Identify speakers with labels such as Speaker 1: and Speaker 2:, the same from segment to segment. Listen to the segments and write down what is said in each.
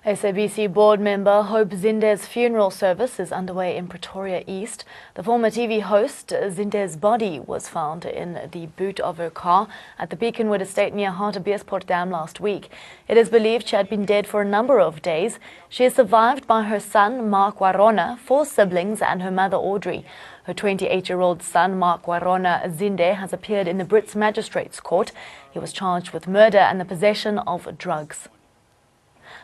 Speaker 1: SABC board member Hope Zinde's funeral service is underway in Pretoria East. The former TV host Zinde's body was found in the boot of her car at the Beaconwood estate near Hartbeespoort Dam last week. It is believed she had been dead for a number of days. She is survived by her son Mark Warona, 4 siblings and her mother Audrey. Her 28-year-old son Mark Warona Zinde has appeared in the Brits Magistrates Court. He was charged with murder and the possession of drugs.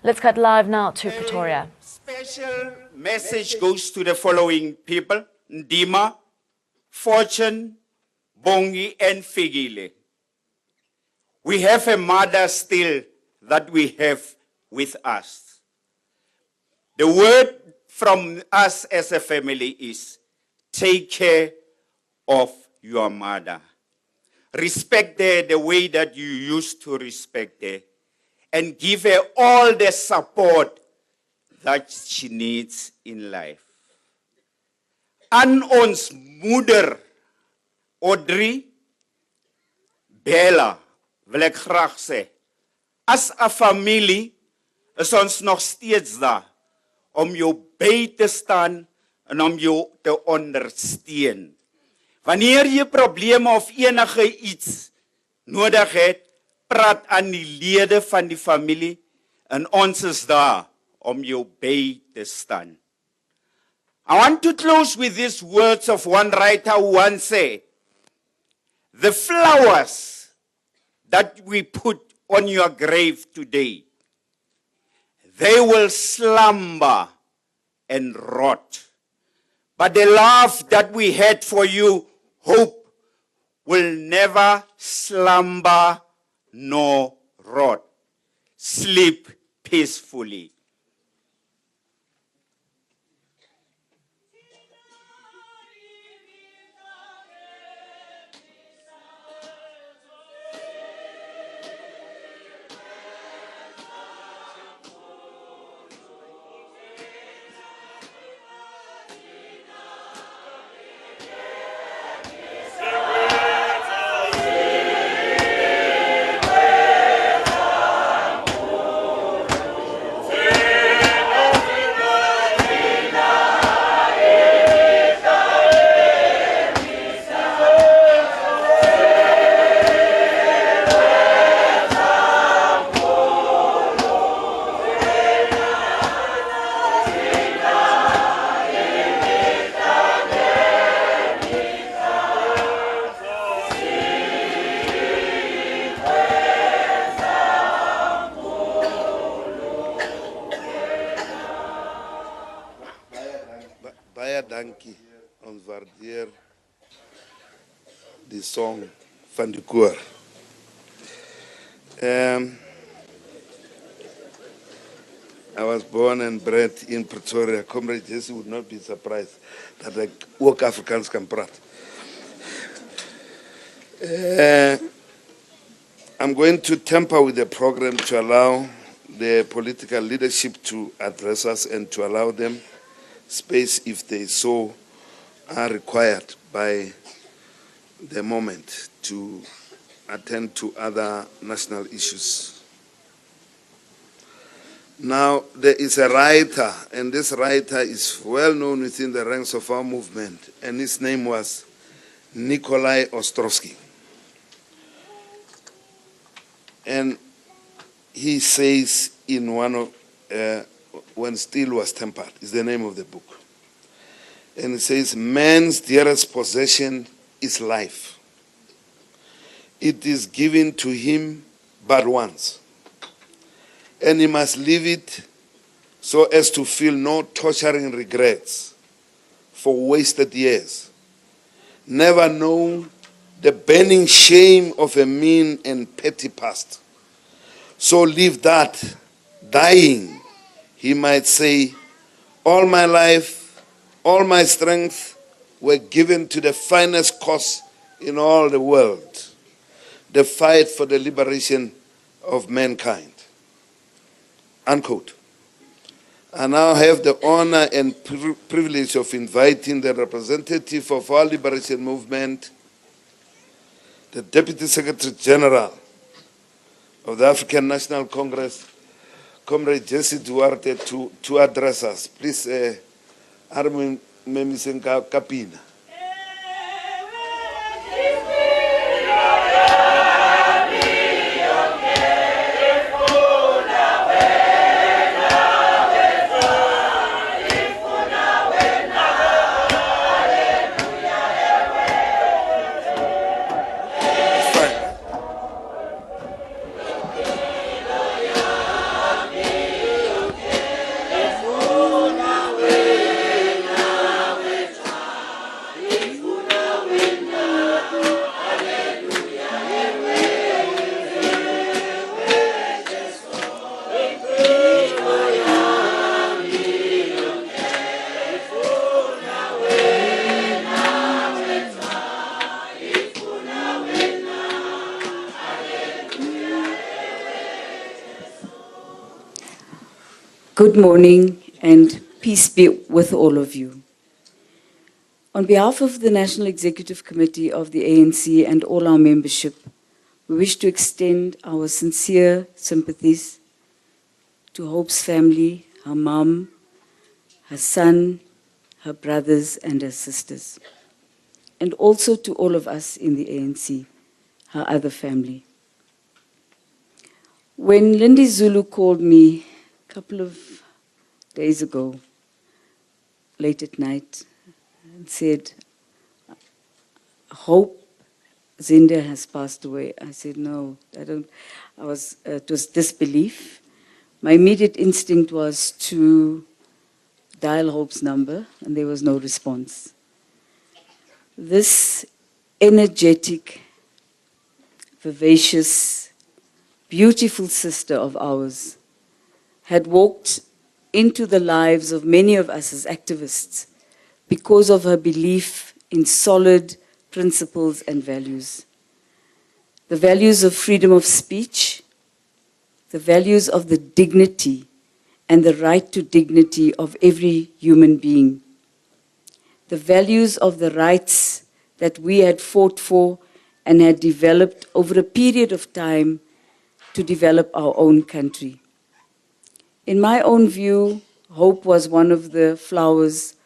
Speaker 1: Let's cut live now to Pretoria.
Speaker 2: Special message goes to the following people: Ndima, Fortune, Bongi, and Figile. We have a mother still that we have with us. The word from us as a family is: take care of your mother. Respect her the way that you used to respect her, and give her all the support that she needs in life. Aan ons moeder, Audrey, Bella, wil ek graag sê, as 'n familie is ons nog steeds daar om jou by te staan en om jou te ondersteun. Wanneer jy probleme of enige iets nodig het, praat aan die lede van die familie en ons is daar om jou by te staan. I want to close with these words of one writer who once said, "The flowers that we put on your grave today, they will slumber and rot. But the love that we had for you, hope, will never slumber nor rot. Sleep peacefully."
Speaker 3: Baie dankie, ons waardeer die song van die koor. I was born and bred in Pretoria. Comrade Jesse would not be surprised that I ook Afrikaans kan praat. I'm going to tamper with the program to allow the political leadership to address us and to allow them space if they so are required by the moment to attend to other national issues. Now, there is a writer, and this writer is well known within the ranks of our movement, and his name was Nikolai Ostrovsky. And he says in one of, When Steel Was Tempered, is the name of the book. And it says, man's dearest possession is life. It is given to him but once. And he must live it so as to feel no torturing regrets for wasted years. Never know the burning shame of a mean and petty past. So live that, dying, he might say, all my life, all my strength were given to the finest cause in all the world, the fight for the liberation of mankind. Unquote. I now have the honor and privilege of inviting the representative of our liberation movement, the Deputy Secretary General of the African National Congress, Comrade Jesse Duarte to address us. Please, Armin Memisenka Kapina.
Speaker 4: Good morning and peace be with all of you. On behalf of the National Executive Committee of the ANC and all our membership, we wish to extend our sincere sympathies to Hope's family, her mom, her son, her brothers and her sisters, and also to all of us in the ANC, her other family. When Lindy Zulu called me a couple of days ago, late at night, and said, Hope Zinde has passed away. I said, no, I don't. It was disbelief. My immediate instinct was to dial Hope's number, and there was no response. This energetic, vivacious, beautiful sister of ours had walked into the lives of many of us as activists because of her belief in solid principles and values. The values of freedom of speech, the values of the dignity and the right to dignity of every human being, the values of the rights that we had fought for and had developed over a period of time to develop our own country. In my own view, Hope was one of the flowers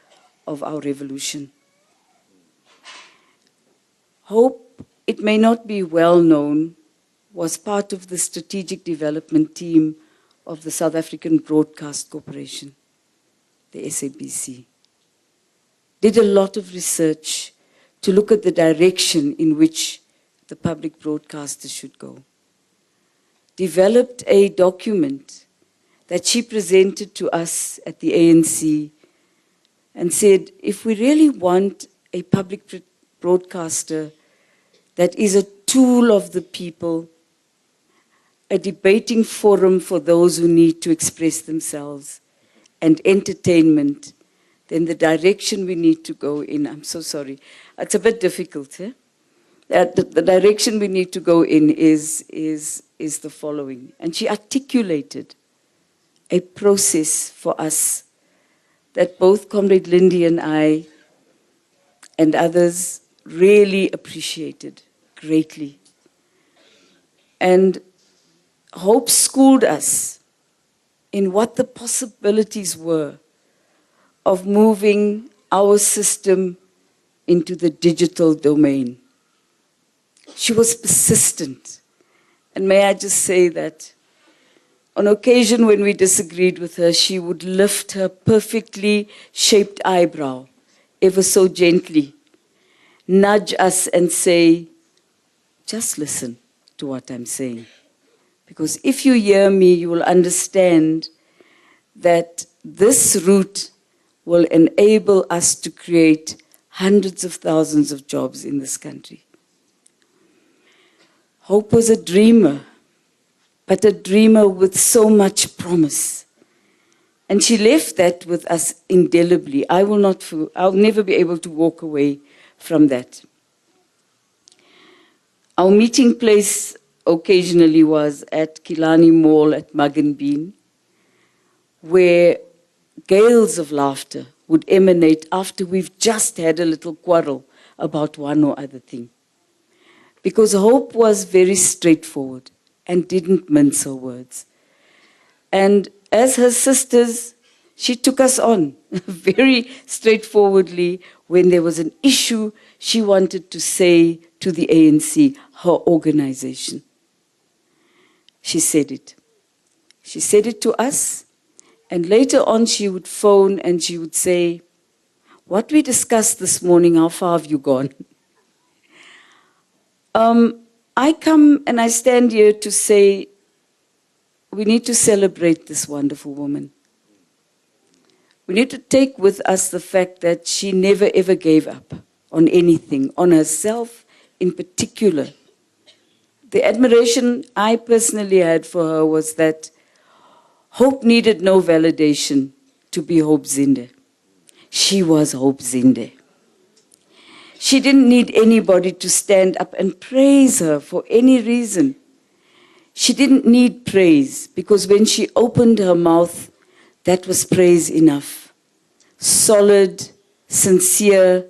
Speaker 4: of our revolution. Hope, it may not be well known, was part of the strategic development team of the South African Broadcast Corporation, the SABC. Did a lot of research to look at the direction in which the public broadcaster should go. Developed a document that she presented to us at the ANC and said, if we really want a public broadcaster that is a tool of the people, a debating forum for those who need to express themselves, and entertainment, then the direction we need to go in, I'm so sorry, it's a bit difficult, eh? The direction we need to go in is the following. And she articulated a process for us that both Comrade Lindy and I and others really appreciated greatly. And Hope schooled us in what the possibilities were of moving our system into the digital domain. She was persistent. And may I just say that on occasion when we disagreed with her, she would lift her perfectly shaped eyebrow, ever so gently, nudge us and say, just listen to what I'm saying. Because if you hear me, you will understand that this route will enable us to create hundreds of thousands of jobs in this country. Hope was a dreamer, but a dreamer with so much promise. And she left that with us indelibly. I'll never be able to walk away from that. Our meeting place occasionally was at Kilani Mall at Mug and Bean, where gales of laughter would emanate after we've just had a little quarrel about one or other thing. Because Hope was very straightforward and didn't mince her words. And as her sisters, she took us on very straightforwardly when there was an issue she wanted to say to the ANC, her organization. She said it. She said it to us, and later on she would phone and she would say, "What we discussed this morning, how far have you gone?" I come and I stand here to say we need to celebrate this wonderful woman. We need to take with us the fact that she never ever gave up on anything, on herself in particular. The admiration I personally had for her was that Hope needed no validation to be Hope Zinde. She was Hope Zinde. She didn't need anybody to stand up and praise her for any reason. She didn't need praise because when she opened her mouth, that was praise enough. Solid, sincere,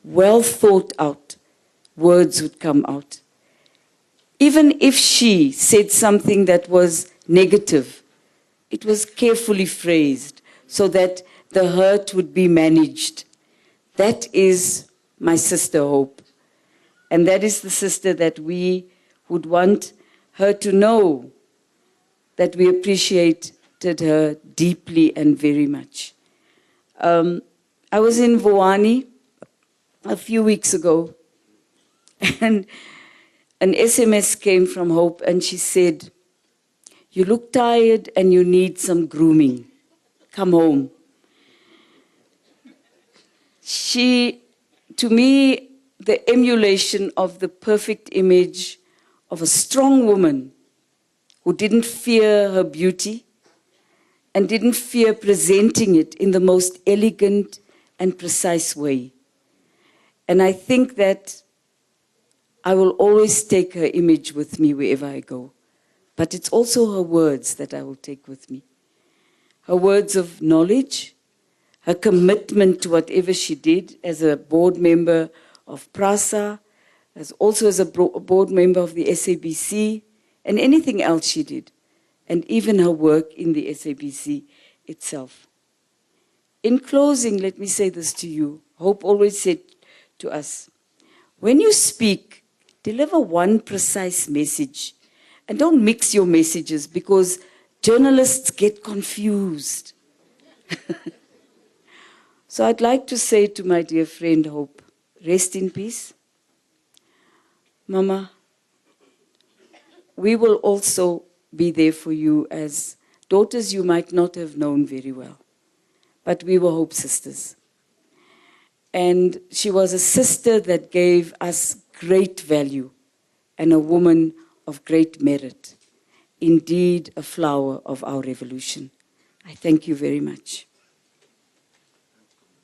Speaker 4: well thought out words would come out. Even if she said something that was negative, it was carefully phrased so that the hurt would be managed. That is my sister Hope. And that is the sister that we would want her to know that we appreciated her deeply and very much. I was in Vuwani a few weeks ago, and an SMS came from Hope, and she said, "You look tired and you need some grooming. Come home." She, to me, the emulation of the perfect image of a strong woman who didn't fear her beauty and didn't fear presenting it in the most elegant and precise way. And I think that I will always take her image with me wherever I go. But it's also her words that I will take with me. Her words of knowledge, her commitment to whatever she did as a board member of PRASA, also as a board member of the SABC, and anything else she did, and even her work in the SABC itself. In closing, let me say this to you. Hope always said to us, when you speak, deliver one precise message, and don't mix your messages because journalists get confused. So I'd like to say to my dear friend Hope, rest in peace. Mama, we will also be there for you as daughters you might not have known very well. But we were Hope sisters. And she was a sister that gave us great value and a woman of great merit. Indeed, a flower of our revolution. I thank you very much.